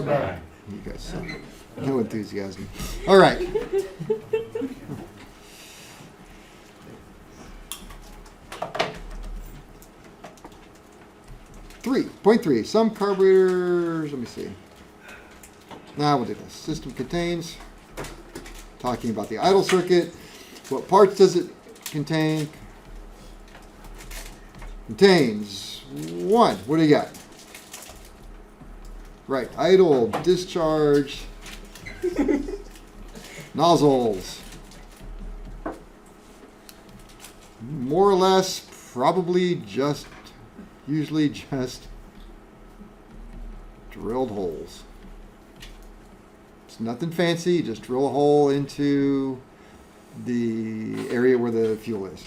You guys suck. No enthusiasm. All right. 3.3. Some carburetors, let me see. Now we'll do this. System contains, talking about the idle circuit. What parts does it contain? Contains 1. What do you got? Right, idle, discharge, nozzles. More or less, probably usually just drilled holes. It's nothing fancy, you just drill a hole into the area where the fuel is.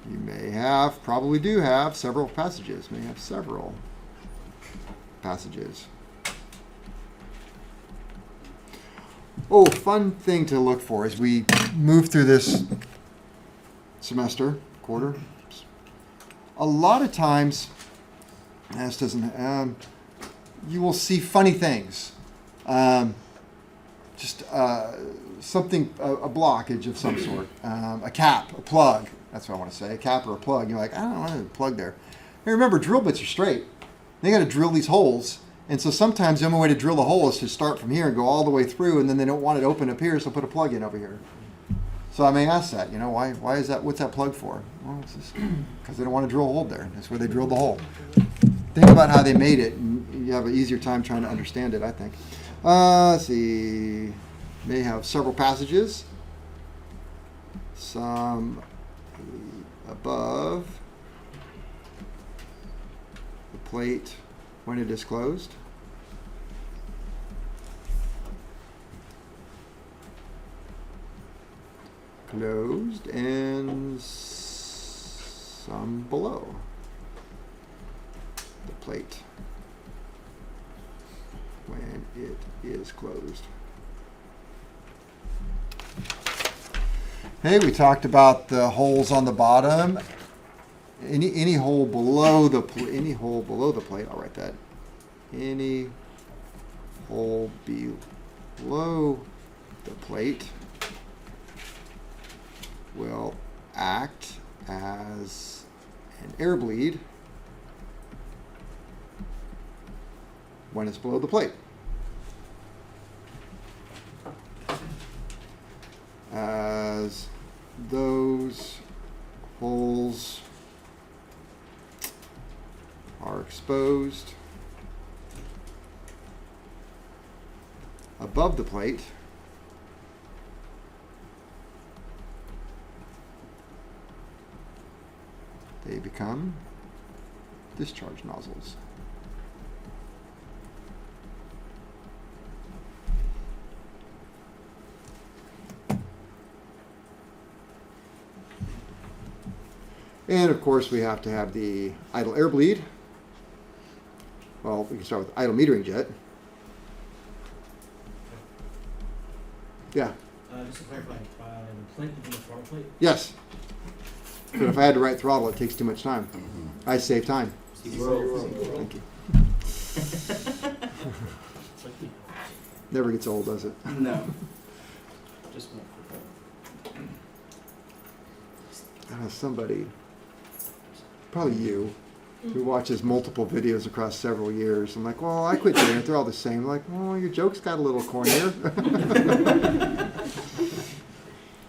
You may have, probably do have, several passages. May have several passages. Oh, fun thing to look for as we move through this semester, quarter. A lot of times, this doesn't, you will see funny things. Something, a blockage of some sort, a cap, a plug. That's what I want to say, a cap or a plug. You're like, I don't want a plug there. Hey, remember, drill bits are straight. They got to drill these holes. And so sometimes the only way to drill the hole is to start from here and go all the way through, and then they don't want it open up here, so put a plug in over here. So I may ask that, why is that, what's that plug for? Well, it's just because they don't want to drill a hole there. That's where they drilled the hole. Think about how they made it, and you have an easier time trying to understand it, I think. Let's see. May have several passages. Some above the plate when it is closed. Closed, and some below the plate when it is closed. Hey, we talked about the holes on the bottom. Any hole below the plate. I'll write that. Any hole below the plate will act as an air bleed when it's below the plate. As those holes are exposed above the plate, they become discharge nozzles. And of course, we have to have the idle air bleed. Well, we can start with idle metering jet. Yeah. Just to clarify, plate within the throttle plate? Yes. But if I had to write throttle, it takes too much time. I save time. Thank you. Never gets old, does it? No. Just one. Somebody, probably you, who watches multiple videos across several years. I'm like, well, I quit doing it. They're all the same. I'm like, well, your joke's got a little cornier.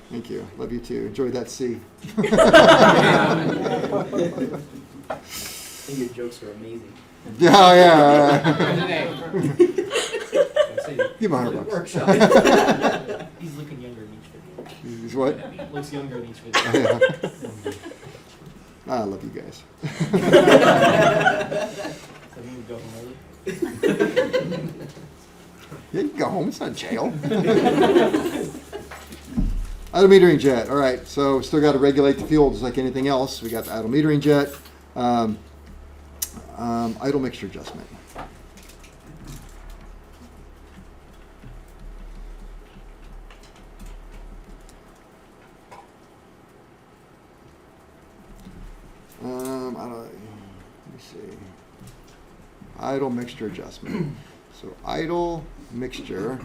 Thank you. Love you too. Enjoy that C. I think your jokes are amazing. Yeah. Give him $100. Workshop. He's looking younger in each video. He's what? Looks younger in each video. I love you guys. So you would go home early? Yeah, you can go home. It's not jail. Idle metering jet. All right, so still got to regulate the fuel just like anything else. We got the idle metering jet. Idle mixture adjustment. Let me see. Idle mixture adjustment. So idle mixture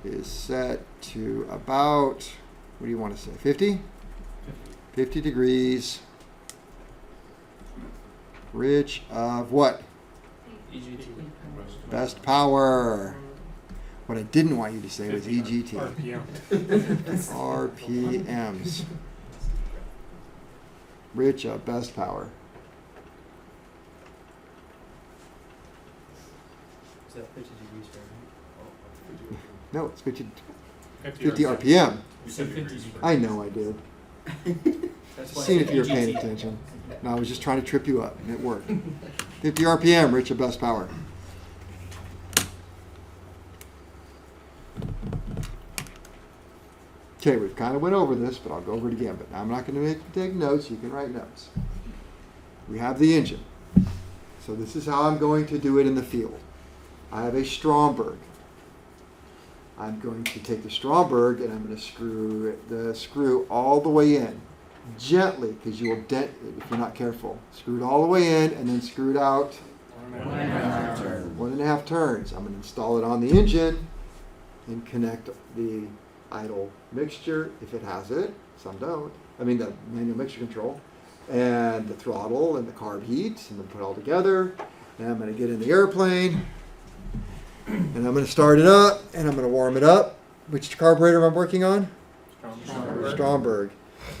is set to about, what do you want to say, 50? 50 degrees. Rich of what? EGT. Best power. What I didn't want you to say was EGT. RPM. RPMs. Rich of best power. Is that 50 degrees Fahrenheit? No, it's 50 50 RPM. You said 50 degrees. I know I did. That's why I Seeing said if you were paying EGT. attention. No, I was just trying to trip you up, and it worked. 50 RPM, rich of best power. Okay, we've kind of went over this, but I'll go over it again. But I'm not going to make you take notes. You can write notes. We have the engine. So this is how I'm going to do it in the field. I have a Stromberg. I'm going to take the Stromberg and I'm going to screw the screw all the way in. Gently, because you will dent it if you're not careful. Screw it all the way in and then screw it out 1.5 turns. I'm going to install it on the engine and connect the idle mixture, if it has it. Some don't. I mean the manual mixture control. And the throttle and the carb heat. And then put it all together. And I'm going to get in the airplane. And I'm going to start it up. And I'm going to warm it up. Which carburetor am I working on? Stromberg.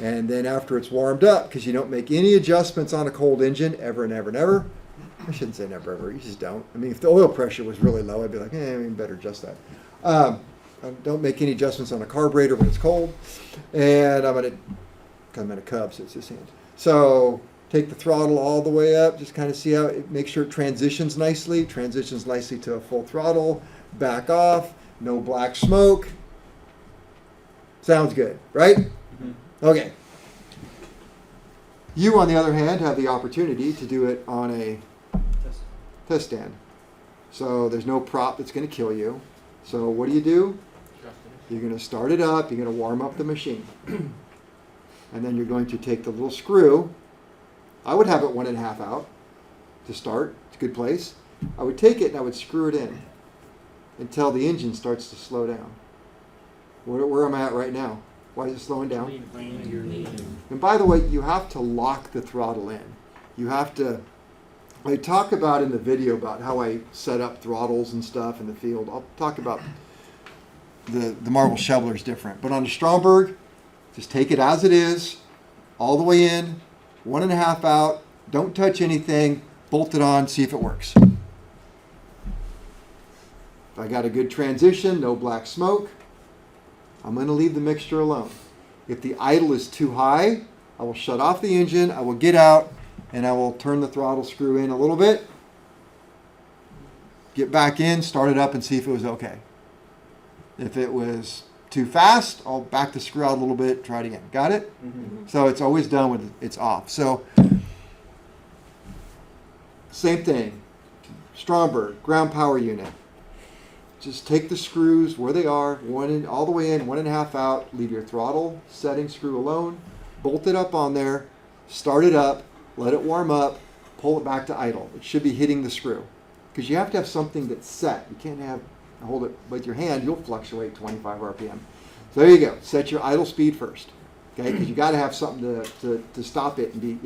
And then after it's warmed up, because you don't make any adjustments on a cold engine ever and ever and ever. I shouldn't say never ever. You just don't. I mean, if the oil pressure was really low, I'd be like, we better adjust that. Don't make any adjustments on a carburetor when it's cold. And I'm in a Cub, so it's this hand. So take the throttle all the way up. Just kind of see how it, make sure it transitions nicely. Transitions nicely to a full throttle. Back off. No black smoke. Sounds good, right? Okay. You, on the other hand, have the opportunity to do it on a test stand. So there's no prop that's going to kill you. So what do? You're going to start it up. You're going to warm up the machine. And then you're going to take the little screw. I would have it 1.5 out to start. It's a good place. I would take it and I would screw it in until the engine starts to slow down. Where am I at right now? Why is it slowing down? And by the way, you have to lock the throttle in. You have to, I talk about in the video about how I set up throttles and stuff in the field. I'll talk about the Marvel Schebler is different. But on the Stromberg, just take it as it is, all the way in, 1.5 out, don't touch anything, bolt it on, see if it works. If I got a good transition, no black smoke, I'm going to leave the mixture alone. If the idle is too high, I will shut off the engine, I will get out, and I will turn the throttle screw in a little bit, get back in, start it up, and see if it was okay. If it was too fast, I'll back the screw out a little bit, try it again. Got it? Mm-hmm. So it's always done when it's off. So same thing. Stromberg, ground power unit. Just take the screws where they are, all the way in, 1.5 out, leave your throttle setting screw alone, bolt it up on there, start it up, let it warm up, pull it back to idle. It should be hitting the screw. Because you have to have something that's set. You can't hold it with your hand, you'll fluctuate 25 RPM. So there you go. Set your idle speed first. Okay, because you got to have something to stop it and be,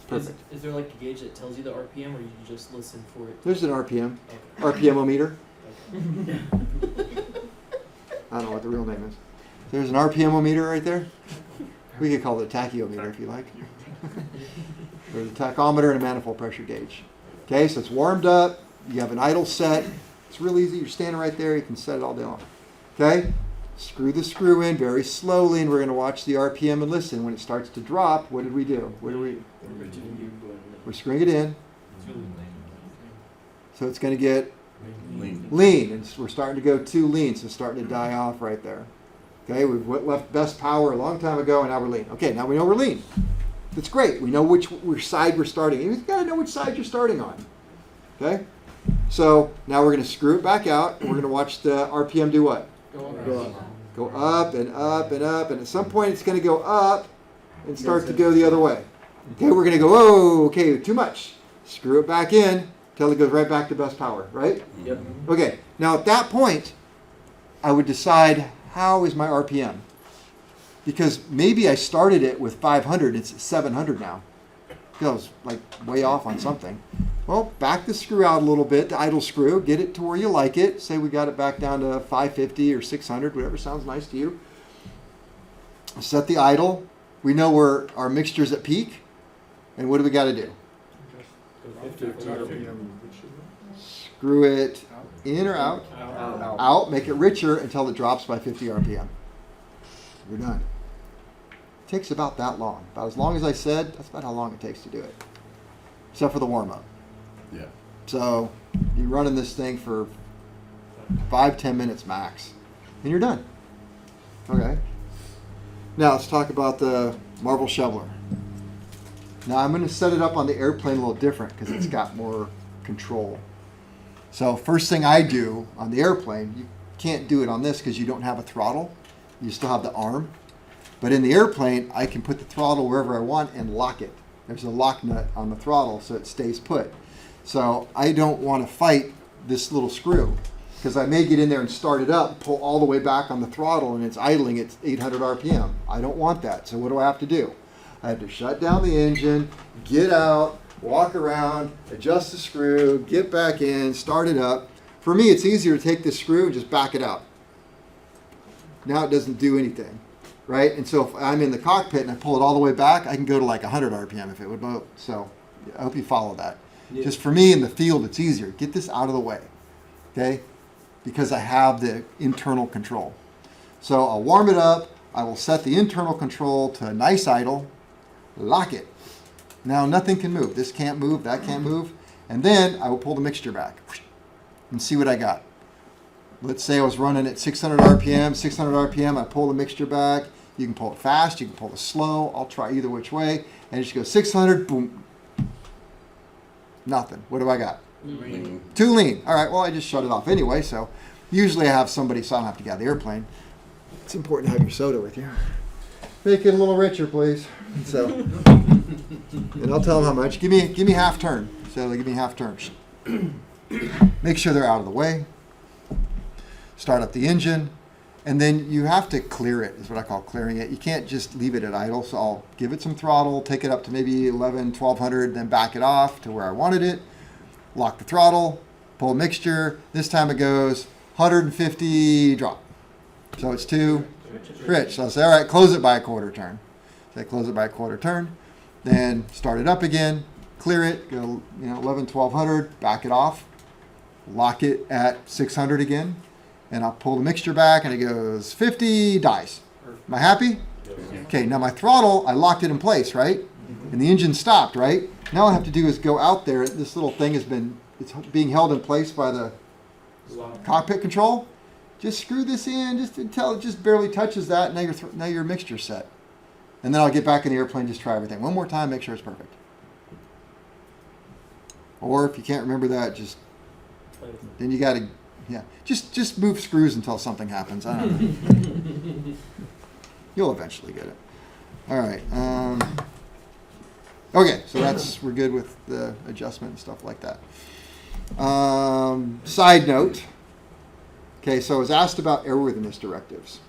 perfect. Is there like a gauge that tells you the RPM, or you just listen for it? There's an RPM, Okay. RPM-o-meter. I don't know what the real name is. There's an RPM-o-meter right there. We could call it a tachyometer if you like. There's a tachometer and a manifold pressure gauge. Okay, so it's warmed up. You have an idle set. It's real easy. You're standing right there. You can set it all day long. Okay, screw the screw in very slowly, and we're going to watch the RPM and listen. When it starts to drop, what did we do? We're screwing it in. So it's going to get lean, and we're starting to go too lean, so it's starting to die off right there. Okay, we've left best power a long time ago, and now we're lean. Okay, now we know we're lean. That's great. We know which side we're starting. You've got to know which side you're starting on. Okay, so now we're going to screw it back out, and we're going to watch the RPM do what? Go up and up and up, and at some point it's going to go up and start to go the other way. Okay, we're going to go, oh, okay, too much. Screw it back in till it goes right back to best power, right? Yep. Okay, now at that point, I would decide how is my RPM? Because maybe I started it with 500, it's 700 now. Goes like way off on something. Well, back the screw out a little bit, the idle screw, get it to where you like it. Say we got it back down to 550 or 600, whatever sounds nice to you. Set the idle. We know where our mixture's at peak. And what do we got to do? Screw it in or out? Out. Make it richer until it drops by 50 RPM. You're done. It takes about that long. About as long as I said, that's about how long it takes to do it. Except for the warm-up. Yeah. So you're running this thing for 5-10 minutes max. And you're done. Okay. Now let's talk about the Marvel Schebler. Now I'm going to set it up on the airplane a little different because it's got more control. So first thing I do on the airplane, you can't do it on this because you don't have a throttle. You still have the arm. But in the airplane, I can put the throttle wherever I want and lock it. There's a lock nut on the throttle so it stays put. So I don't want to fight this little screw because I may get in there and start it up, pull all the way back on the throttle and it's idling at 800 RPM. I don't want that. So what do I have to do? I have to shut down the engine, get out, walk around, adjust the screw, get back in, start it up. For me, it's easier to take this screw and just back it out. Now it doesn't do anything, right? And so if I'm in the cockpit and I pull it all the way back, I can go to like 100 RPM if it would go. So I hope you follow that. Yeah. Just for me in the field, it's easier. Get this out of the way, okay? Because I have the internal control. So I'll warm it up. I will set the internal control to a nice idle, lock it. Now nothing can move. This can't move, that can't move. And then I will pull the mixture back and see what I got. Let's say I was running at 600 RPM, I pull the mixture back. You can pull it fast, you can pull it slow. I'll try either which way. And just go 600, boom. Nothing. What do I got? Lean. Too lean. All right, well, I just shut it off anyway. So usually I have somebody, so I don't have to get out of the airplane. It's important to have your soda with you. Make it a little richer, please. So, and I'll tell them how much. Give me half turn. So they give me half turn. Make sure they're out of the way. Start up the engine, and then you have to clear it, is what I call clearing it. You can't just leave it at idle, so I'll give it some throttle, take it up to maybe 1200, then back it off to where I wanted it, lock the throttle, pull mixture. This time it goes 150, drop. So it's too rich. So I say, all right, close it by a quarter turn. So I close it by a quarter turn, then start it up again, clear it, go 1200, back it off, lock it at 600 again, and I'll pull the mixture back and it goes 50, dies. Am I happy? Okay, now my throttle, I locked it in place, right? And the engine stopped, right? Now all I have to do is go out there. This little thing it's being held in place by the cockpit control. Just screw this in just until it just barely touches that. Now your mixture's set. And then I'll get back in the airplane, just try everything. One more time, make sure it's perfect. Or if you can't remember that, then you got to, just move screws until something happens. I don't know. You'll eventually get it. All right. Okay, so we're good with the adjustment and stuff like that. Side note. Okay, so I was asked about airworthiness directives.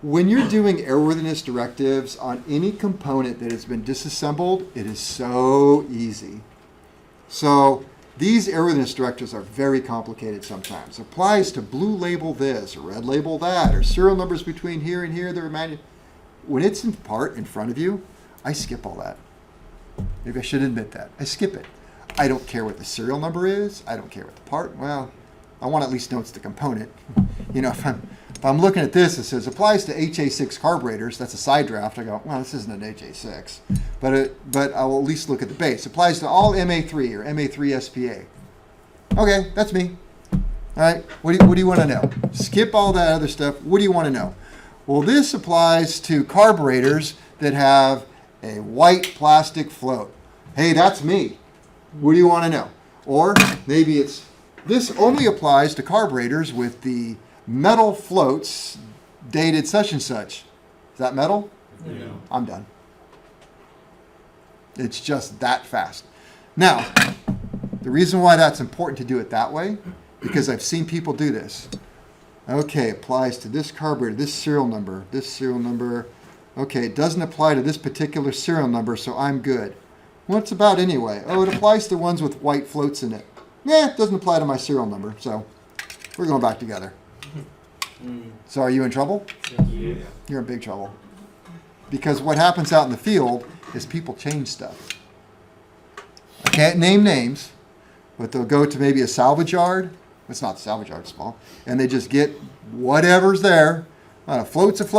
When you're doing airworthiness directives on any component that has been disassembled, it is so easy. So these airworthiness directives are very complicated sometimes. It applies to blue label this or red label that or serial numbers between here and here. When it's in part in front of you, I skip all that. Maybe I should admit that. I skip it. I don't care what the serial number is. I don't care what the part. Well, I want to at least know it's the component. If I'm looking at this, it says applies to HA6 carburetors. That's a side draft. I go, well, this isn't an HA6, but I will at least look at the base. Applies to all MA3 or MA3 SPA. Okay, that's me. All right. What do you want to know? Skip all that other stuff. What do you want to know? Well, this applies to carburetors that have a white plastic float. Hey, that's me. What do you want to know? Or maybe this only applies to carburetors with the metal floats dated such and such. Is that metal? No. I'm done. It's just that fast. Now, the reason why that's important to do it that way, because I've seen people do this. Okay, applies to this carburetor, this serial number, this serial number. Okay, it doesn't apply to this particular serial number, so I'm good. What's about anyway? Oh, it applies to ones with white floats in it. Yeah, it doesn't apply to my serial number, so we're going back together. So are you in trouble? Yeah. You're in big trouble. Because what happens out in the field is people change stuff. I can't name names, but they'll go to maybe a salvage yard. It's not salvage yard, it's small. And they just get whatever's there. Floats, and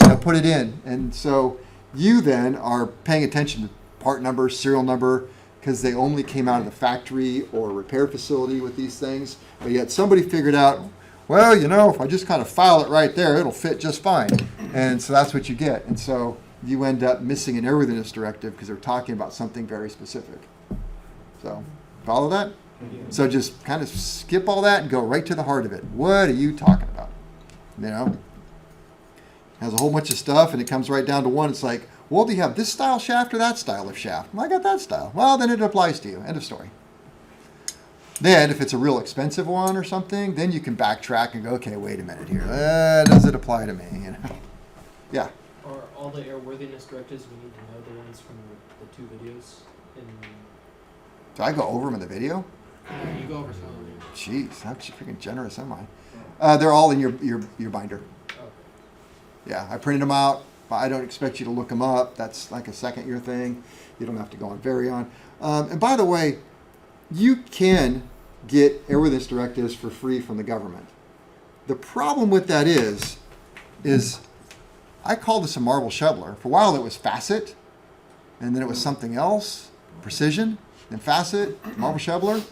they'll put it in. And so you then are paying attention to part number, serial number, because they only came out of the factory or repair facility with these things. But yet somebody figured out, well, if I just kind of file it right there, it'll fit just fine. And so that's what you get. And so you end up missing an airworthiness directive because they're talking about something very specific. So follow that? So just kind of skip all that and go right to the heart of it. What are you talking about? Has a whole bunch of stuff and it comes right down to one. It's like, well, do you have this style shaft or that style of shaft? Well, I got that style. Well, then it applies to you. End of story. Then, if it's a real expensive one or something, then you can backtrack and go, okay, wait a minute here. Does it apply to me? Yeah. Are all the airworthiness directives we need to know the ones from the 2 videos? Do I go over them in the video? You go over some of them. Jeez, how freaking generous am I? They're all in your binder. Okay. Yeah, I printed them out. I don't expect you to look them up. That's like a second year thing. You don't have to go on Aviation. And by the way, you can get airworthiness directives for free from the government. The problem with that is I called this a Marvel Schebler. For a while it was facet, and then it was something else, precision, then facet, Marvel Schebler.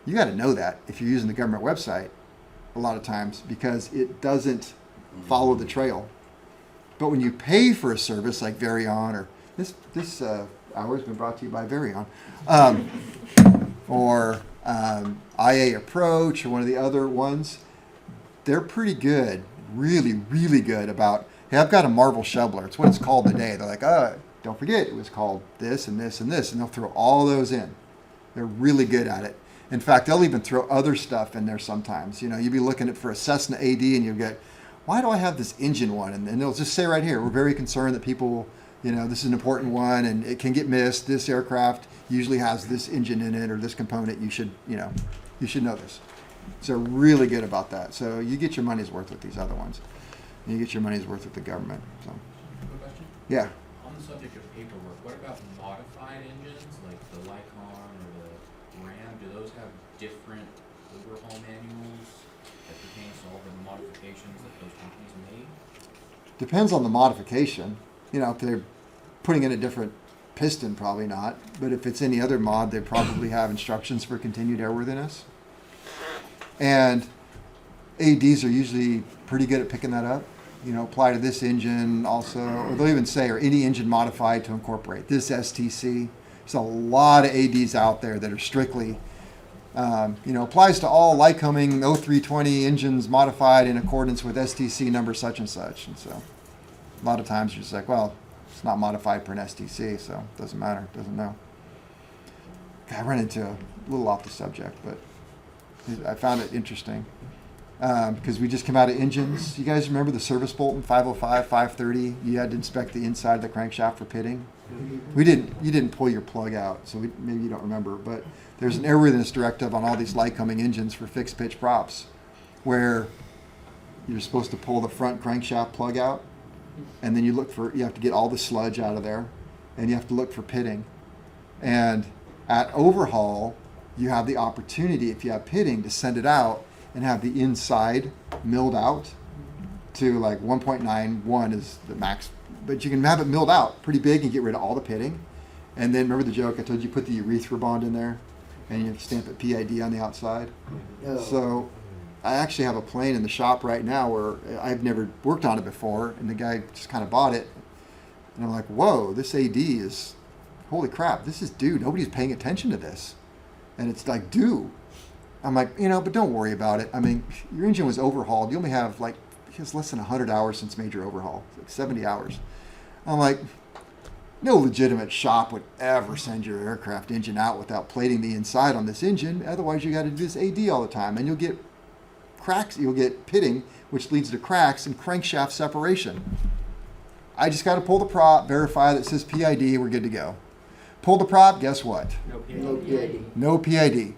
You got to know that if you're using the government website a lot of times because it doesn't follow the trail. But when you pay for a service like Aviation, or this hour has been brought to you by Aviation, or IA Approach, or one of the other ones, they're pretty good, really, really good about, hey, I've got a Marvel Schebler. It's what it's called today. They're like, don't forget, it was called this and this and this, and they'll throw all those in. They're really good at it. In fact, they'll even throw other stuff in there sometimes. You'd be looking for a Cessna AD, and you'll get, why do I have this engine one? And they'll just say right here, we're very concerned that people, this is an important one and it can get missed. This aircraft usually has this engine in it or this component. You should know this. So really good about that. So you get your money's worth with these other ones. And you get your money's worth with the government. So. Quick question? Yeah. On the subject of paperwork, what about modified engines like the Lycon or the Ram? Do those have different overhaul manuals that pertains to all the modifications that those companies made? Depends on the modification. If they're putting in a different piston, probably not. But if it's any other mod, they probably have instructions for continued airworthiness. And ADs are usually pretty good at picking that up. Apply to this engine also, or they'll even say, or any engine modified to incorporate this STC. There's a lot of ADs out there that are strictly, applies to all Lycoming 0320 engines modified in accordance with STC number such and such. And so a lot of times you're just like, well, it's not modified per an STC, so it doesn't matter, doesn't know. I ran into a little off the subject, but I found it interesting because we just came out of engines. You guys remember the service bolt in 505, 530? You had to inspect the inside of the crankshaft for pitting. You didn't pull your plug out, so maybe you don't remember, but there's an airworthiness directive on all these Lycoming engines for fixed pitch props where you're supposed to pull the front crankshaft plug out, and then you have to get all the sludge out of there, and you have to look for pitting. And at overhaul, you have the opportunity, if you have pitting, to send it out and have the inside milled out to like 1.91 is the max. But you can have it milled out pretty big and get rid of all the pitting. And then remember the joke I told you, put the urethra bond in there and you have to stamp it PID on the outside. Oh. So I actually have a plane in the shop right now where I've never worked on it before, and the guy just kind of bought it. And I'm like, whoa, this AD is, holy crap, this is due. Nobody's paying attention to this. And it's like, due. I'm like, but don't worry about it. I mean, your engine was overhauled. You only have it has less than 100 hours since major overhaul, like 70 hours. I'm like, No legitimate shop would ever send your aircraft engine out without plating the inside on this engine. Otherwise, you got to do this AD all the time, and you'll get cracks. You'll get pitting, which leads to cracks and crankshaft separation. I just got to pull the prop, verify that it says PID, we're good to go. Pull the prop, guess what? No PID. No PID. No PID.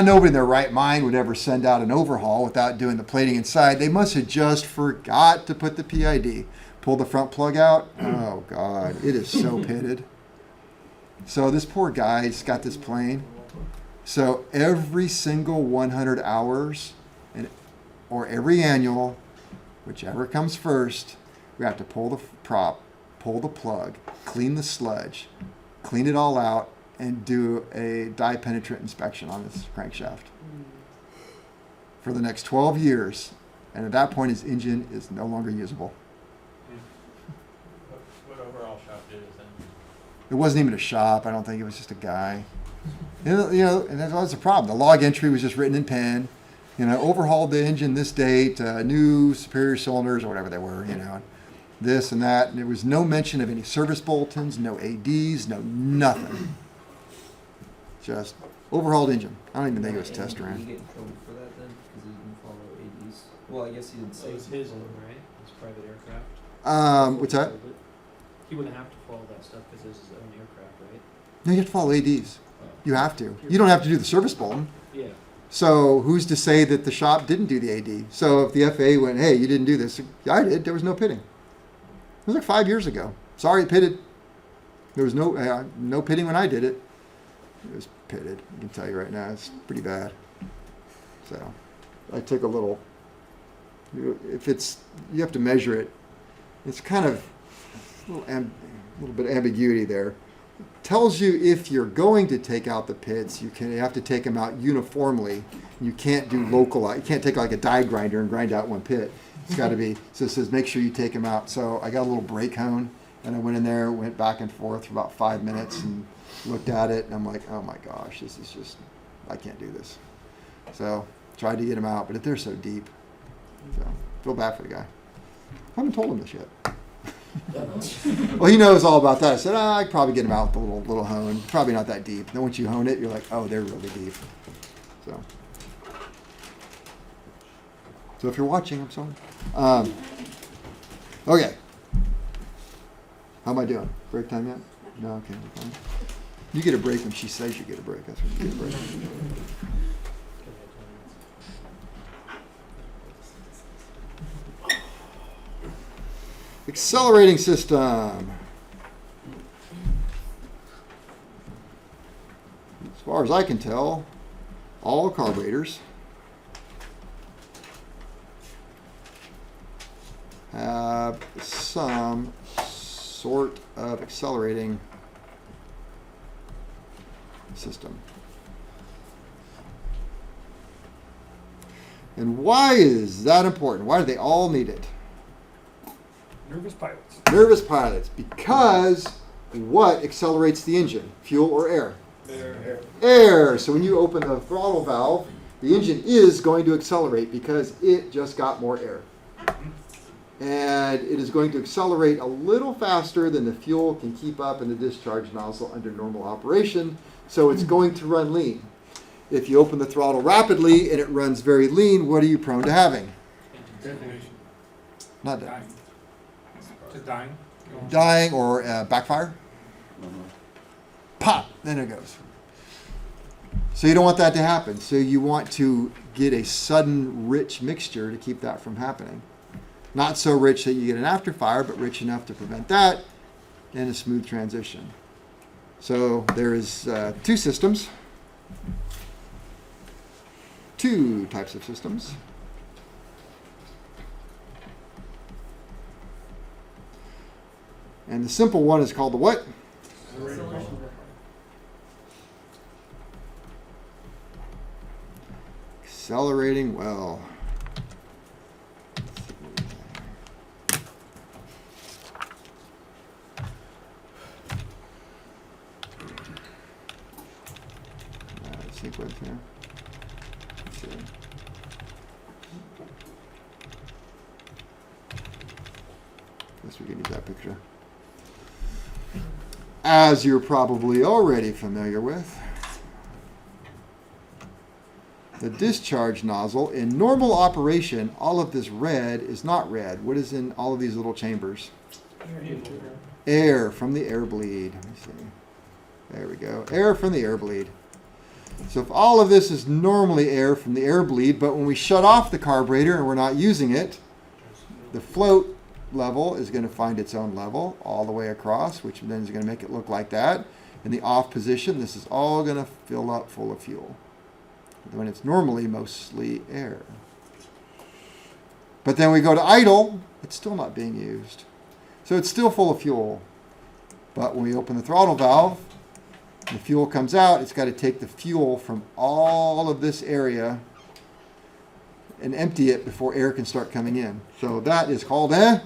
Nobody in their right mind would ever send out an overhaul without doing the plating inside. They must have just forgot to put the PID. Pull the front plug out. Oh, God. It is so pitted. So this poor guy's got this plane. So every single 100 hours or every annual, whichever comes first, we have to pull the prop, pull the plug, clean the sludge, clean it all out, and do a dye penetrant inspection on this crankshaft for the next 12 years. And at that point, his engine is no longer usable. What overall shop did it then? It wasn't even a shop. I don't think it was just a guy. And that was the problem. The log entry was just written in pen. Overhauled the engine this date, new superior cylinders or whatever they were, this and that. And there was no mention of any service bulletins, no ADs, no nothing. Just overhauled engine. I don't even think it was test Did he ran. get in trouble for that then? Because he didn't follow ADs? Well, I guess he didn't So say. it was his own, right? His private aircraft. What's that? He wouldn't have to follow that stuff because it's his own aircraft, right? No, you have to follow ADs. You have to. You don't have to do the service bulletin. Yeah. So who's to say that the shop didn't do the AD? So if the FAA went, hey, you didn't do this. Yeah, I did. There was no pitting. It was like 5 years ago. Sorry, it pitted. There was no pitting when I did it. It was pitted. I can tell you right now, it's pretty bad. So I took a little. You have to measure it. It's kind of a little bit of ambiguity there. Tells you if you're going to take out the pits, you have to take them out uniformly. You can't do localized. You can't take like a die grinder and grind out one pit. It's got to be. So it says make sure you take them out. So I got a little brake hone, and I went in there, went back and forth for about 5 minutes, and looked at it, and I'm like, oh my gosh, this is just, I can't do this. So tried to get them out, but they're so deep. So feel bad for the guy. I haven't told him this yet. Well, he knows all about that. I said, I could probably get them out with a little hone. Probably not that deep. Then once you hone it, you're like, oh, they're really deep. So if you're watching, I'm sorry. Okay. How am I doing? Break time yet? No, okay, we're fine. You get a break when she says you get a break. That's when you get a break. Accelerating system. As far as I can tell, all carburetors have some sort of accelerating system. And why is that important? Why do they all need it? Nervous pilots. Nervous pilots, because what accelerates the engine? Fuel or air? Air. Air. So when you open the throttle valve, the engine is going to accelerate because it just got more air. And it is going to accelerate a little faster than the fuel can keep up in the discharge nozzle under normal operation. So it's going to run lean. If you open the throttle rapidly and it runs very lean, what are you prone to having? Detonation. Not dying. Dying. Just dying. Dying or backfire. Pop, then it goes. So you don't want that to happen. So you want to get a sudden rich mixture to keep that from happening. Not so rich that you get an afterfire, but rich enough to prevent that and a smooth transition. So there is two systems, two types of systems. And the simple one is called the what? Accelerating well. Sequence here. Let's see. Guess we can use that picture. as you're probably already familiar with, the discharge nozzle in normal operation, all of this red is not red. What is in all of these little chambers? Air from the air bleed. Let me see. There we go. Air from the air bleed. So if all of this is normally air from the air bleed, but when we shut off the carburetor and we're not using it, the float level is going to find its own level all the way across, which then is going to make it look like that. In the off position, this is all going to fill up full of fuel, when it's normally mostly air. But then we go to idle, it's still not being used. So it's still full of fuel. But when we open the throttle valve, the fuel comes out, it's got to take the fuel from all of this area and empty it before air can start coming in. So that is called a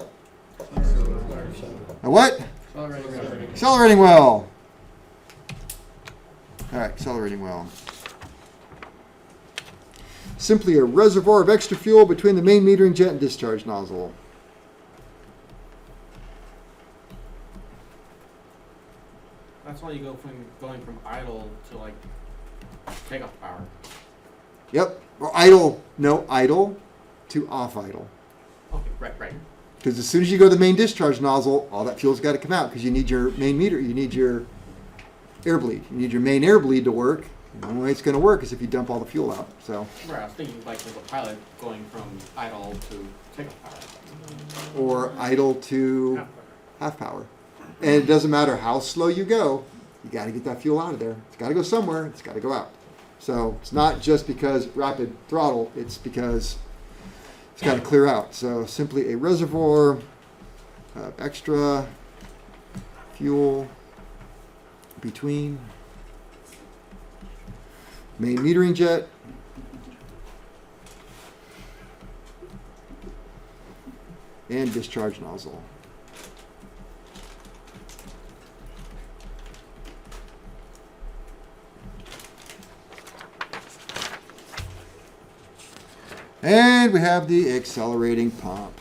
what? Accelerating well. All right, accelerating well. Simply a reservoir of extra fuel between the main metering jet and discharge nozzle. That's why you go from going from idle to like takeoff power. Yep. Or idle, no, idle to off idle. Okay, right. Because as soon as you go to the main discharge nozzle, all that fuel's got to come out because you need your main meter, you need your air bleed. You need your main air bleed to work. And the only way it's going to work is if you dump all the fuel out. So, Right, I was thinking like as a pilot going from idle to takeoff power. or idle to Half half power. And it doesn't matter how slow you go, you got to get that fuel out of there. It's got to go somewhere. It's got to go out. So it's not just because rapid throttle, it's because it's got to clear out. So simply a reservoir of extra fuel between main metering jet and discharge nozzle. And we have the accelerating pump.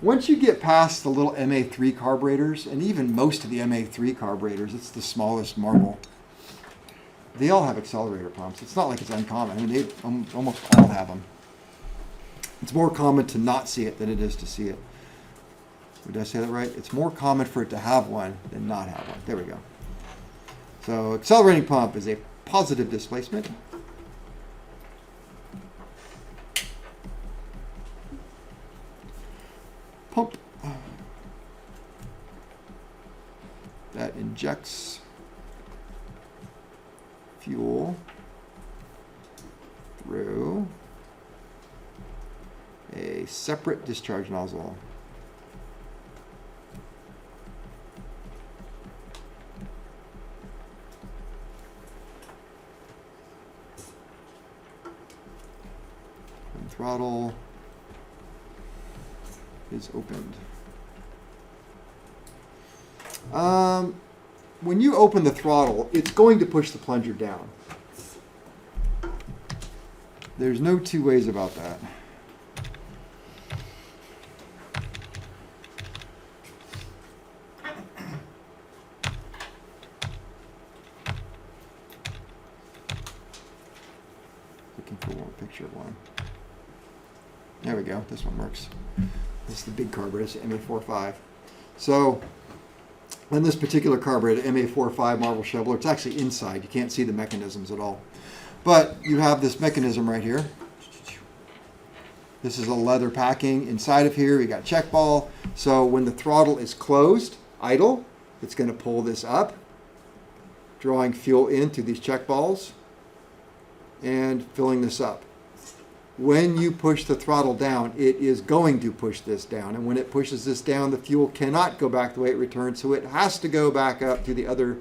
Once you get past the little MA3 carburetors, and even most of the MA3 carburetors, it's the smallest Marvel, they all have accelerator pumps. It's not like it's uncommon. I mean, they almost all have them. It's more common to not see it than it is to see it. Did I say that right? It's more common for it to have one than not have one. There we go. So accelerating pump is a positive displacement. Pump that injects fuel through a separate discharge nozzle. And throttle is opened. When you open the throttle, it's going to push the plunger down. There's no two ways about that. Looking for one picture of one. There we go. This one works. This is the big carburetor, it's MA45. So, on this particular carburetor, MA45 Marvel Schebler, it's actually inside. You can't see the mechanisms at all. But you have this mechanism right here. This is a leather packing inside of here. You got check ball. So when the throttle is closed, idle, it's going to pull this up, drawing fuel in through these check balls and filling this up. When you push the throttle down, it is going to push this down. And when it pushes this down, the fuel cannot go back the way it returned. So it has to go back up to the other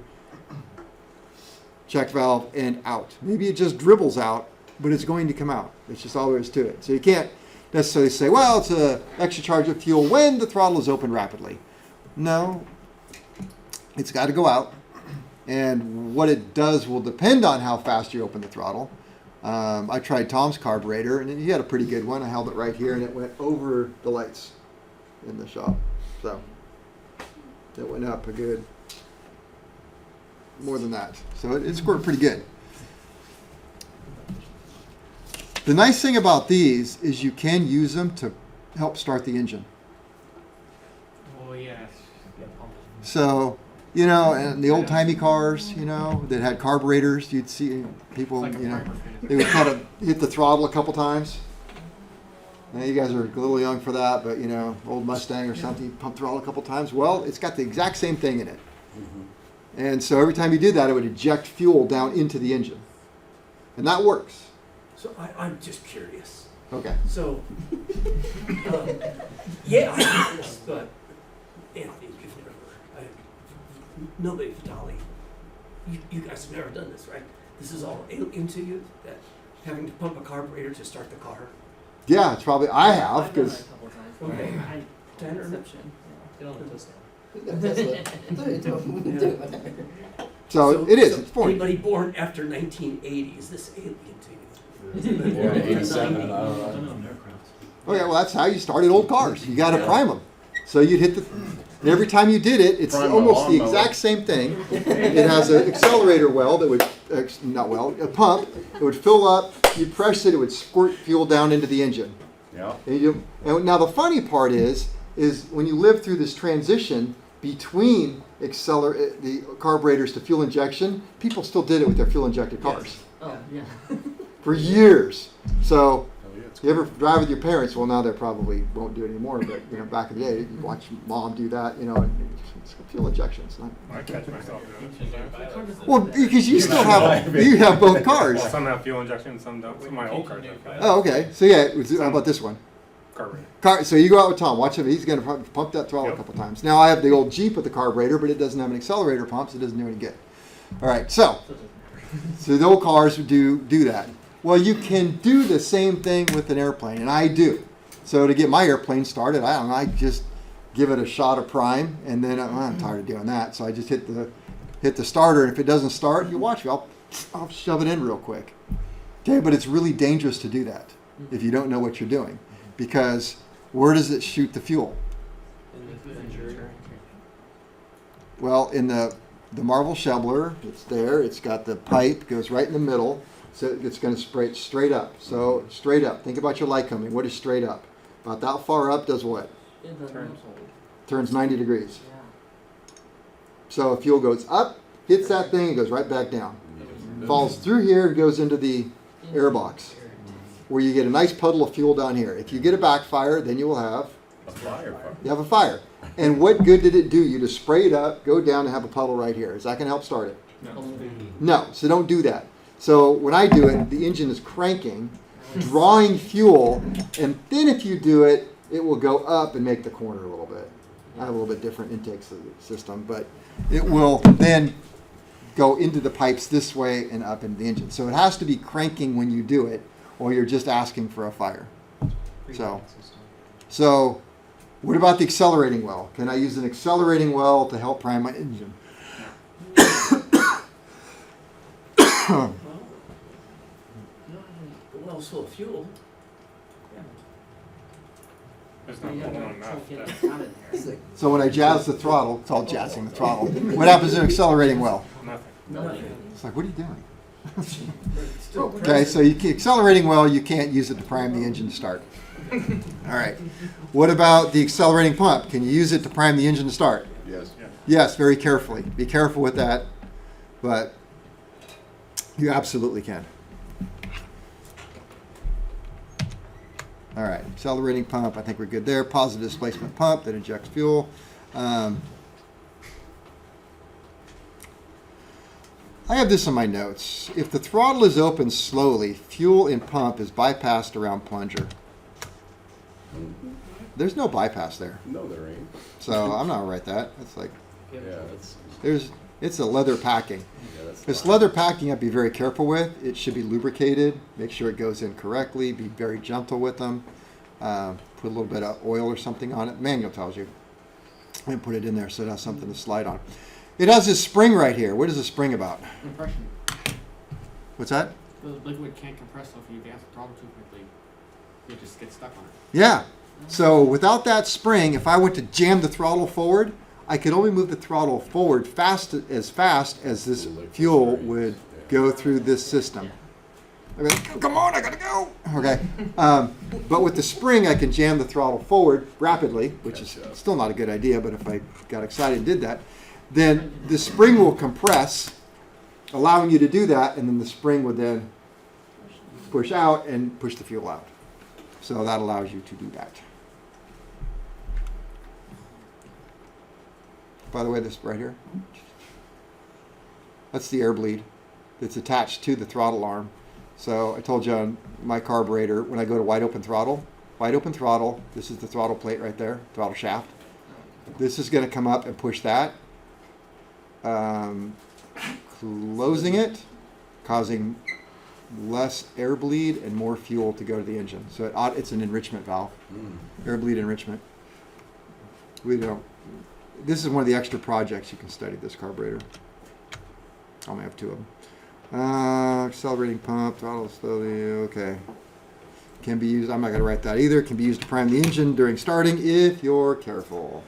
check valve and out. Maybe it just dribbles out, but it's going to come out. It's just all there is to it. So you can't necessarily say, well, it's an extra charge of fuel when the throttle is open rapidly. No, it's got to go out. And what it does will depend on how fast you open the throttle. I tried Tom's carburetor, and he had a pretty good one. I held it right here, and it went over the lights in the shop. So it went up a good, more than that. So it scored pretty good. The nice thing about these is you can use them to help start the engine. Oh, yes. So, you know, and the old-timey cars, you know, that had carburetors, you'd see people, Like a you know, primer finish. they would kind of hit the throttle a couple times. Now, you guys are a little young for that, but, you know, old Mustang or something, you pump throttle a couple times. Well, it's got the exact same thing in it. And so every time you did that, it would eject fuel down into the engine. And that works. So I'm just curious. Okay. So, yeah, I know this, but Anthony, you've never, nobody, Vitali, you guys have never done this, right? This is all alien to you, that having to pump a carburetor to start the car? Yeah, it's probably, I have, I've done it because, a couple times. Okay. Tanner, Inception. get on the twist so it is, it's foreign. Anybody born after 1980, is this alien to you? Yeah, 87, I don't know. Oh yeah, well that's how you started old cars. You got to prime them. So you'd hit the, and every time you did it, it's Prime the almost the lawnmower. exact same thing. It has an accelerator well that would, not well, a pump. It would fill up. You press it, it would squirt fuel down into the engine. Yeah. And now the funny part is when you live through this transition between the carburetors to fuel injection, people still did it with their fuel injected cars Oh, yeah. for years. So Oh, yeah, it's you ever drive with your parents? Well, now they probably won't do it anymore. But you know, back in the day, you watch mom do that. You know, and it's fuel injection. It's not. I catch myself doing it. Well, because you still have both cars. Some have fuel injection, some don't. Some of my old cars have fuel. Oh, okay. So yeah, how about this one? Carburetor. So you go out with Tom. Watch him. He's going to pump that throttle a Yep. couple times. Now I have the old Jeep with the carburetor, but it doesn't have an accelerator pump, so it doesn't do any good. All right. So the old cars do that. Well, you can do the same thing with an airplane, and I do. So to get my airplane started, I don't know. I just give it a shot of prime, and then I'm tired of doing that, so I just hit the starter. And if it doesn't start, you watch me. I'll shove it in real quick. Okay, but it's really dangerous to do that if you don't know what you're doing, because where does it shoot the fuel? In the injury. Well, in the Marvel Schebler, it's there. It's got the pipe, goes right in the middle, so it's going to spray it straight up. So straight up. Think about your light coming. What is straight up? About that far up does what? Turns 90 degrees. Yeah. So fuel goes up, hits that thing, and goes right back down. Falls through here, and goes into the air box, where you get a nice puddle of fuel down here. If you get a backfire, then you will have a fire. a fire. And what good did it do you to spray it up, go down, and have a puddle right here? Is that going to help start it? No, so don't do that. So when I do it, the engine is cranking, drawing fuel, and then if you do it, it will go up and make the corner a little bit. I have a little bit different intake system, but it will then go into the pipes this way and up into the engine. So it has to be cranking when you do it, or you're just asking for a fire. So what about the accelerating well? Can I use an accelerating well to help prime my engine? Well, the well's full of fuel. There's not Yeah, going on try to enough. get That- it out of there. So when I jazz the throttle, it's all jazzing the throttle. What happens to an accelerating well? Nothing. It's like, what are you doing? Still Okay, so accelerating well, you can't use it to prime the engine to start. All right. What about the accelerating pump? Can you use it to prime the engine to start? Yes. Yes, very carefully. Be careful with that, but you absolutely can. All right, accelerating pump, I think we're good there. Positive displacement pump that injects fuel. I have this in my notes. If the throttle is open slowly, fuel in pump is bypassed around plunger. There's no bypass there, No, there ain't. so I'm not gonna write that. It's like Yeah, that's. it's a leather packing. Yeah, that's. This leather packing, I'd be very careful with. It should be lubricated. Make sure it goes in correctly. Be very gentle with them. Put a little bit of oil or something on it. Manual tells you. And put it in there so it has something to slide on. It has this spring right here. What is the spring about? Compression. What's that? The liquid can't compress, so if you advance the throttle too quickly, you just get stuck on it. Yeah. So without that spring, if I went to jam the throttle forward, I could only move the throttle forward fast as this fuel would go through this system. I'd be like, come on, I gotta go. Okay. But with the spring, I can jam the throttle forward rapidly, which is still not a good idea, but if I got excited and did that, then the spring will compress, allowing you to do that, and then the spring would then push out and push the fuel out. So that allows you to do that. By the way, this right here, that's the air bleed that's attached to the throttle arm. So I told you on my carburetor, when I go to wide open throttle, this is the throttle plate right there, throttle shaft. This is going to come up and push that, closing it, causing less air bleed and more fuel to go to the engine. So it's an enrichment valve, air bleed enrichment. This is one of the extra projects you can study, this carburetor. I only have 2 of them. Accelerating pump, throttle slowly, okay. Can be used, I'm not going to write that either. Can be used to prime the engine during starting if you're careful.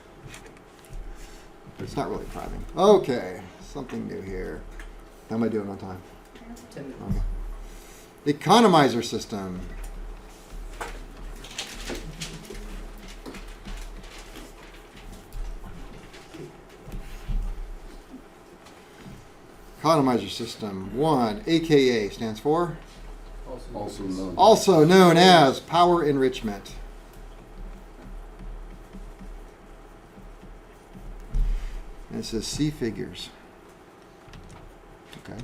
But it's not really priming. Okay, something new here. How am I doing on time? 10 minutes. Okay. Economizer system. Economizer system 1, AKA stands for also known as power enrichment. And it says C figures. Okay.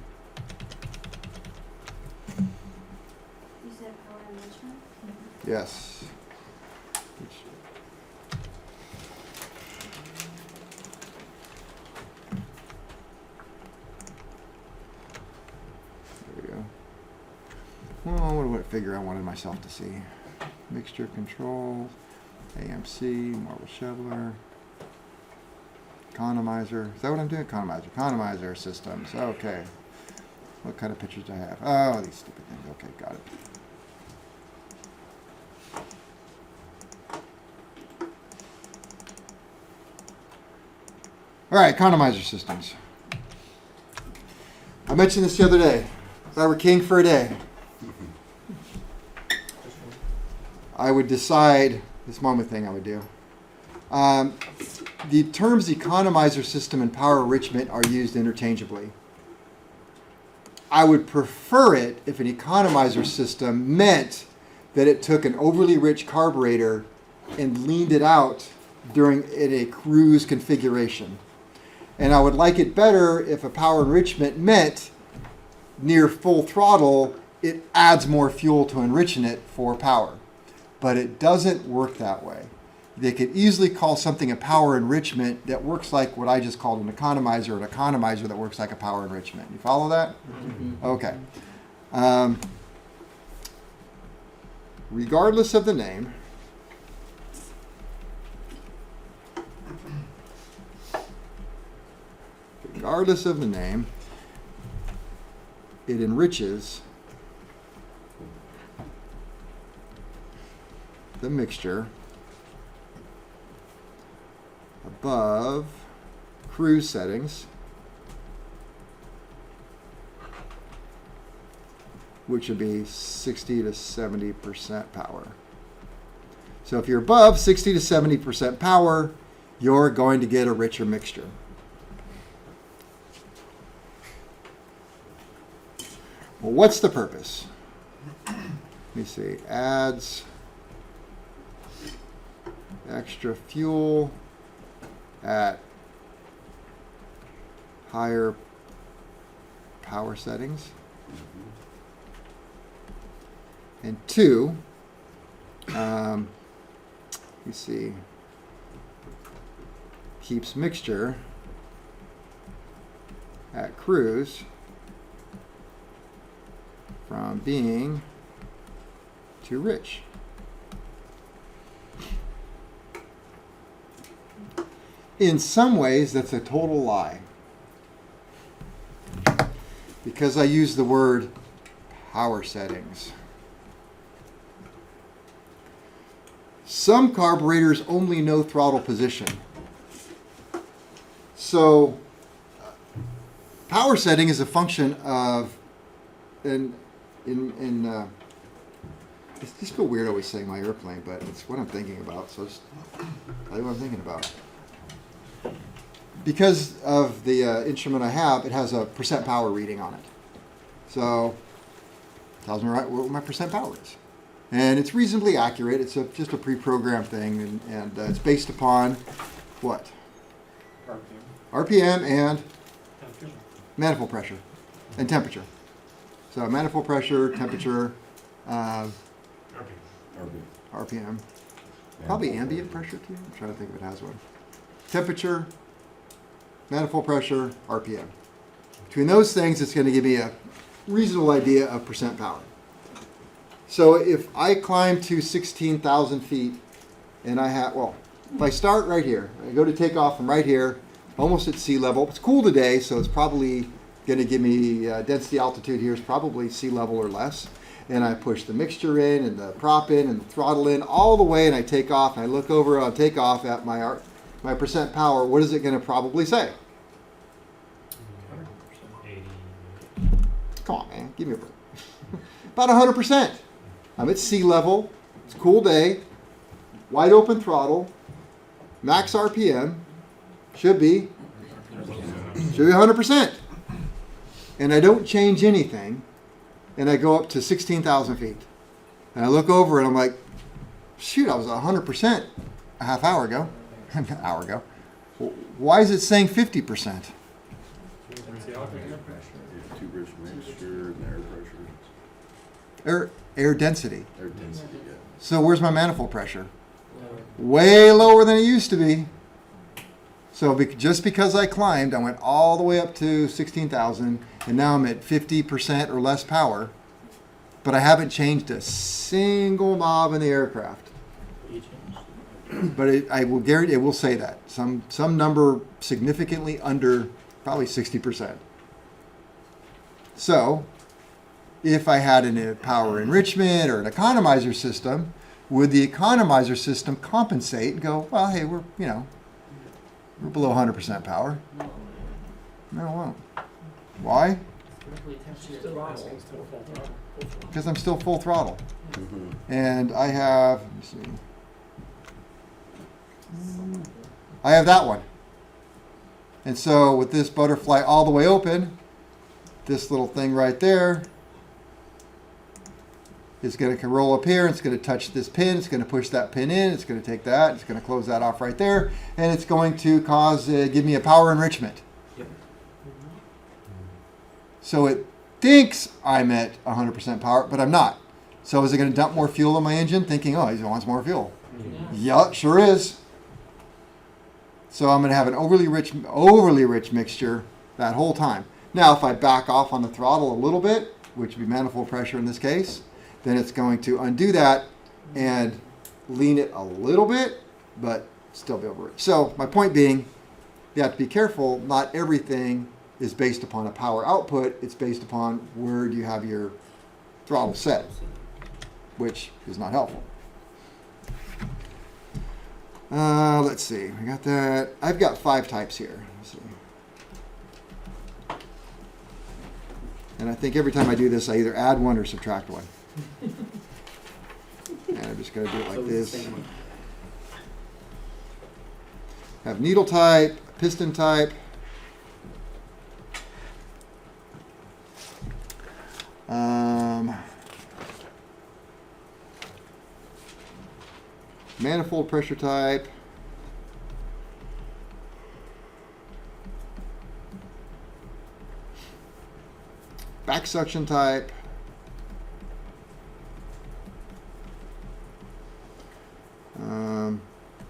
You said power enrichment? Yes. There we go. Well, what figure I wanted myself to see? Mixture control, AMC, Marvel Schebler, economizer. Is that what I'm doing? Economizer systems. Okay. What kind of pictures do I have? Oh, these stupid things. Okay, got it. All right, economizer systems. I mentioned this the other day. If I were king for a day, I would decide this moment thing I would do. The terms economizer system and power enrichment are used interchangeably. I would prefer it if an economizer system meant that it took an overly rich carburetor and leaned it out in a cruise configuration. And I would like it better if a power enrichment meant near full throttle, it adds more fuel to enriching it for power. But it doesn't work that way. They could easily call something a power enrichment that works like what I just called an economizer that works like a power enrichment. You follow that? Mm-hmm. Okay. Regardless of the name, it enriches the mixture above cruise settings, which would be 60 to 70% power. So if you're above 60 to 70% power, you're going to get a richer mixture. Well, what's the purpose? Let me see. Adds extra fuel at higher power settings. And 2, you see, keeps mixture at cruise from being too rich. In some ways, that's a total lie. Because I use the word Power settings. Some carburetors only know throttle position. So, power setting is a function of, it's just feel weird always saying my airplane, but it's what I'm thinking about. So just tell you what I'm thinking about. Because of the instrument I have, it has a percent power reading on it. So it tells me right what my percent power is. And it's reasonably accurate. It's just a pre-programmed thing, and it's based upon what? RPM and manifold pressure and temperature. So manifold pressure, temperature, RPM. Probably ambient pressure too. I'm trying to think if it has one. Temperature, manifold pressure, RPM. Between those things, it's going to give me a reasonable idea of percent power. So if I climb to 16,000 feet and I have, well, if I start right here, I go to take off from right here, almost at sea level. It's cool today, so it's probably going to give me density altitude here is probably sea level or less. And I push the mixture in and the prop in and the throttle in all the way, and I take off. And I look over on takeoff at my percent power. What is it going to probably say? Come on, man, give me a break. About 100%. I'm at sea level. It's a cool day. Wide open throttle. Max RPM. Should be 100%. And I don't change anything. And I go up to 16,000 feet. And I look over and I'm like, shoot, I was 100% a half hour ago. An hour ago. Why is it saying 50%? Too rich mixture and air pressure. Air density. Air density, yeah. So where's my manifold pressure? Way lower than it used to be. So just because I climbed, I went all the way up to 16,000, and now I'm at 50% or less power, but I haven't changed a single knob in the aircraft. But I will guarantee it will say that some number significantly under probably 60%. So if I had a power enrichment or an economizer system, would the economizer system compensate and go, well, hey, we're below 100% power? No, it won't. Why? Because I'm still full throttle. Mm-hmm. And I have, let me see. I have that one. And so with this butterfly all the way open, this little thing right there is going to roll up here. It's going to touch this pin. It's going to push that pin in. It's going to take that. It's going to close that off right there. And it's going to give me a power enrichment. Yep. So it thinks I'm at 100% power, but I'm not. So is it going to dump more fuel in my engine thinking, oh, he wants more fuel? Yeah, it sure is. So I'm going to have an overly rich mixture that whole time. Now, if I back off on the throttle a little bit, which would be manifold pressure in this case, then it's going to undo that and lean it a little bit, but still be over it. So my point being, you have to be careful. Not everything is based upon a power output. It's based upon where do you have your throttle set, which is not helpful. Let's see. We got that. I've got 5 types here. Let's see. And I think every time I do this, I either add one or subtract one. And I'm just going to do it like this. Have needle type, piston type. Manifold pressure type. Back suction type.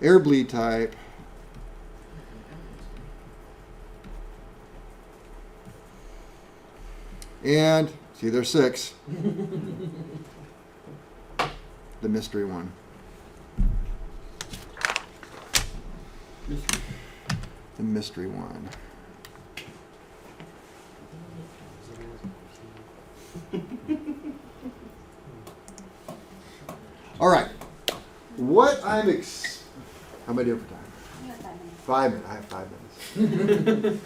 Air bleed type. And, see, there's 6. The mystery one. The mystery one. All right. What I'm how am I doing for time? You got 5 minutes. 5 minutes. I have 5 minutes.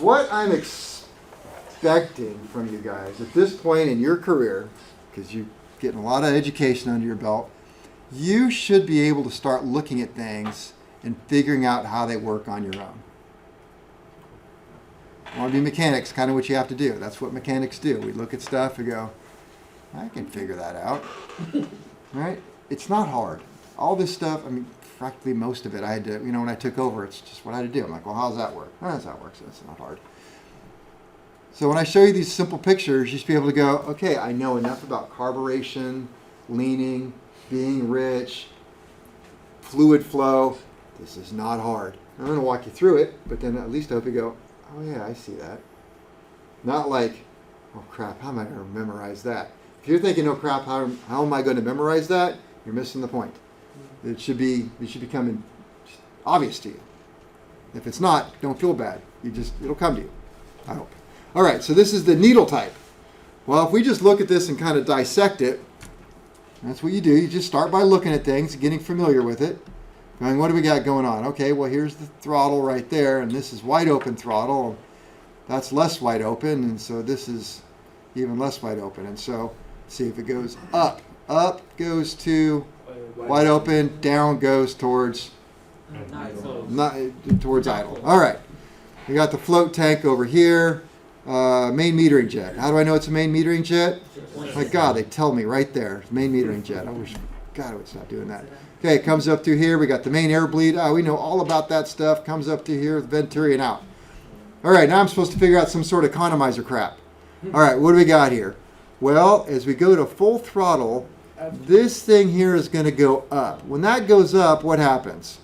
What I'm expecting from you guys at this point in your career, because you're getting a lot of education under your belt, you should be able to start looking at things and figuring out how they work on your own. Want to be mechanics, kind of what you have to do. That's what mechanics do. We look at stuff and go, I can figure that out. Right? It's not hard. All this stuff, I mean, practically most of it, I had to, when I took over, it's just what I had to do. I'm like, well, how does that work? Oh, that's how it works. That's not hard. So when I show you these simple pictures, you should be able to go, okay, I know enough about carburation, leaning, being rich, fluid flow. This is not hard. I'm going to walk you through it, but then at least I hope you go, oh yeah, I see that. Not like, oh crap, how am I going to memorize that? If you're thinking, oh crap, how am I going to memorize that? You're missing the point. It should become obvious to you. If it's not, don't feel bad. It'll come to you, I hope. All right, so this is the needle type. Well, if we just look at this and kind of dissect it, that's what you do. You just start by looking at things, getting familiar with it. Going, what do we got going on? Okay, well, here's the throttle right there, and this is wide open throttle. That's less wide open, and so this is even less wide open. And so, see if it goes up. Up goes to wide open, down goes towards towards idle. All right. We got the float tank over here. Main metering jet. How do I know it's a main metering jet? My God, they tell me right there. Main metering jet. I wish, God, I would stop doing that. Okay, it comes up through here. We got the main air bleed. We know all about that stuff. Comes up to here, Venturi and out. All right, now I'm supposed to figure out some sort of economizer crap. All right, what do we got here? Well, as we go to full throttle, this thing here is going to go up. When that goes up, what happens?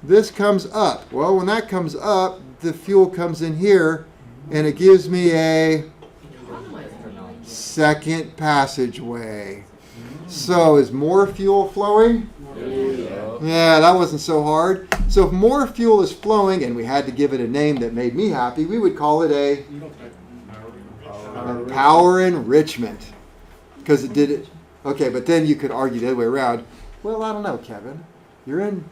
This comes up. Well, when that comes up, the fuel comes in here, and it gives me a second passageway. So is more fuel flowing? Yeah, that wasn't so hard. So if more fuel is flowing, and we had to give it a name that made me happy, we would call it a power enrichment. Because it did it. Okay, but then you could argue the other way around. Well, I don't know, Kevin. You're in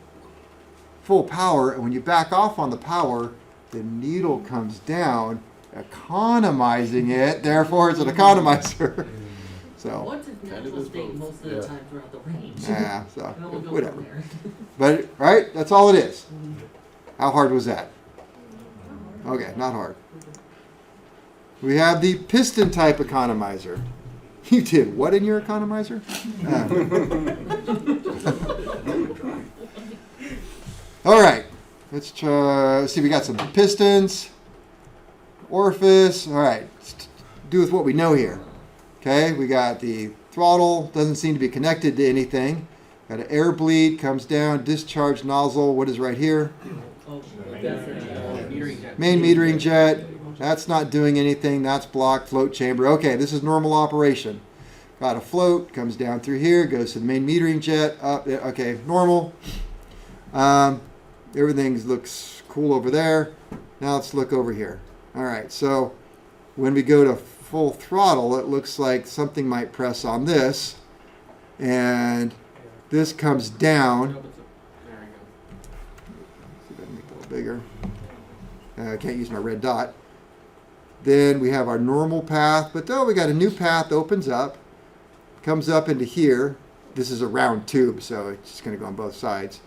full power, and when you back off on the power, the needle comes down, economizing it. Therefore, it's an economizer. So. What's its natural state most of the time throughout the range? Yeah, so And then we'll go whatever. from there. But right, that's all it is. How hard was that? Okay, not hard. We have the piston type economizer. You did what in your economizer? All right. Let's try. Let's see. We got some pistons, orifice. All right. Let's do with what we know here. Okay. We got the throttle. Doesn't seem to be connected to anything. Got an air bleed. Comes down. Discharge nozzle. What is right here? Main metering jet. That's not doing anything. That's blocked. Float chamber. Okay, this is normal operation. Got a float. Comes down through here. Goes to the main metering jet. Up. Okay, normal. Everything looks cool over there. Now let's look over here. All right, so when we go to full throttle, it looks like something might press on this. And this comes down. See if I can make it a little bigger. I can't use my red dot. Then we have our normal path, but we got a new path opens up, comes up into here. This is a round tube, so it's just going to go on both sides.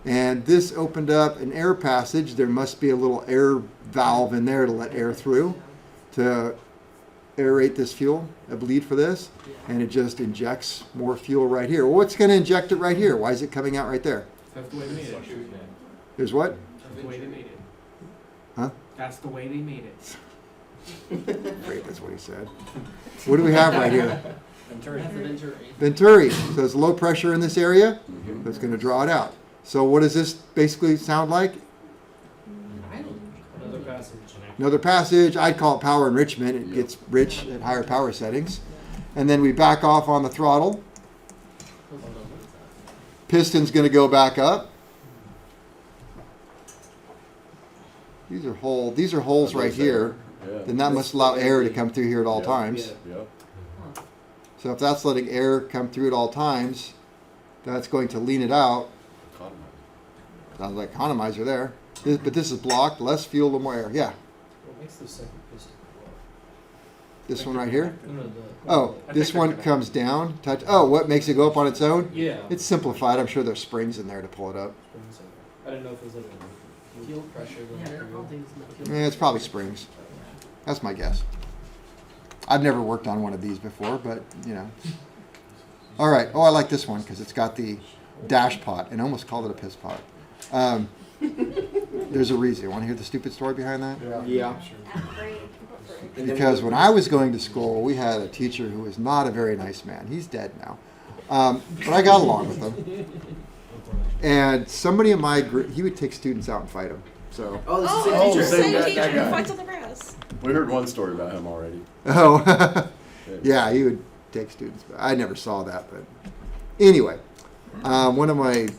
And this opened up an air passage. There must be a little air valve in there to let air through to aerate this fuel, a bleed for this, and it just injects more fuel right here. Well, what's going to inject it right here? Why is it coming out right there? That's the way they made it. There's what? That's the way they made it. Huh? That's the way they made it. Great, that's what he said. What do we have right here? Venturi. Venturi. So it's low pressure in this area. That's going to draw it out. So what does this basically sound like? Another passage. Another passage. I'd call it power enrichment. It gets rich at higher power settings. And then we back off on the throttle. Piston's going to go back up. These are holes right here. Yeah. Then that must allow air to come through here at all times. Yeah. So if that's letting air come through at all times, that's going to lean it out. Sounds like economizer there. But this is blocked, less fuel, a little more air. Yeah, What makes the second piston go up? this one right here. No, the. Oh, this one comes down. Touch. Oh, what makes it go up on its own? Yeah. It's simplified. I'm sure there's springs in there to pull it up. Springs over. I didn't know if it was like a fuel pressure. Yeah, Then all things in the Yeah, it's probably springs. That's my guess. I've never worked on one of these before, but you know. All right. Oh, I like this one because it's got the dash pot, and I almost called it a piss pot. There's a reason. Want to hear the stupid story behind that? Yeah. Because when I was going to school, we had a teacher who was not a very nice man. He's dead now. But I got along with him. And somebody in my group, he would take students out and fight them. So, Oh, this Oh, is the same teacher. same Same guy. teacher who fights on the grass. We heard one story about him already. oh, yeah, he would take students. I never saw that, but anyway, one of my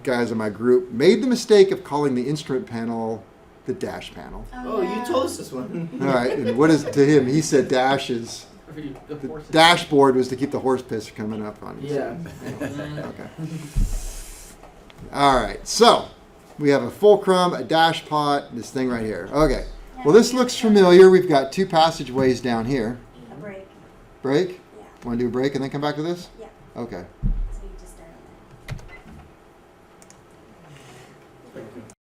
guys in my group made the mistake of calling the instrument panel the dash panel. Oh, you told us this one. All right, and what is to him? He said dash is The the horses. dashboard was to keep the horse piss coming up on it. Yeah. Okay. All right, so we have a fulcrum, a dash pot, this thing right here. Okay. Well, this looks familiar. We've got two passageways down here. A break. Break? Yeah. Want to do a break and then come back to this? Yeah. Okay.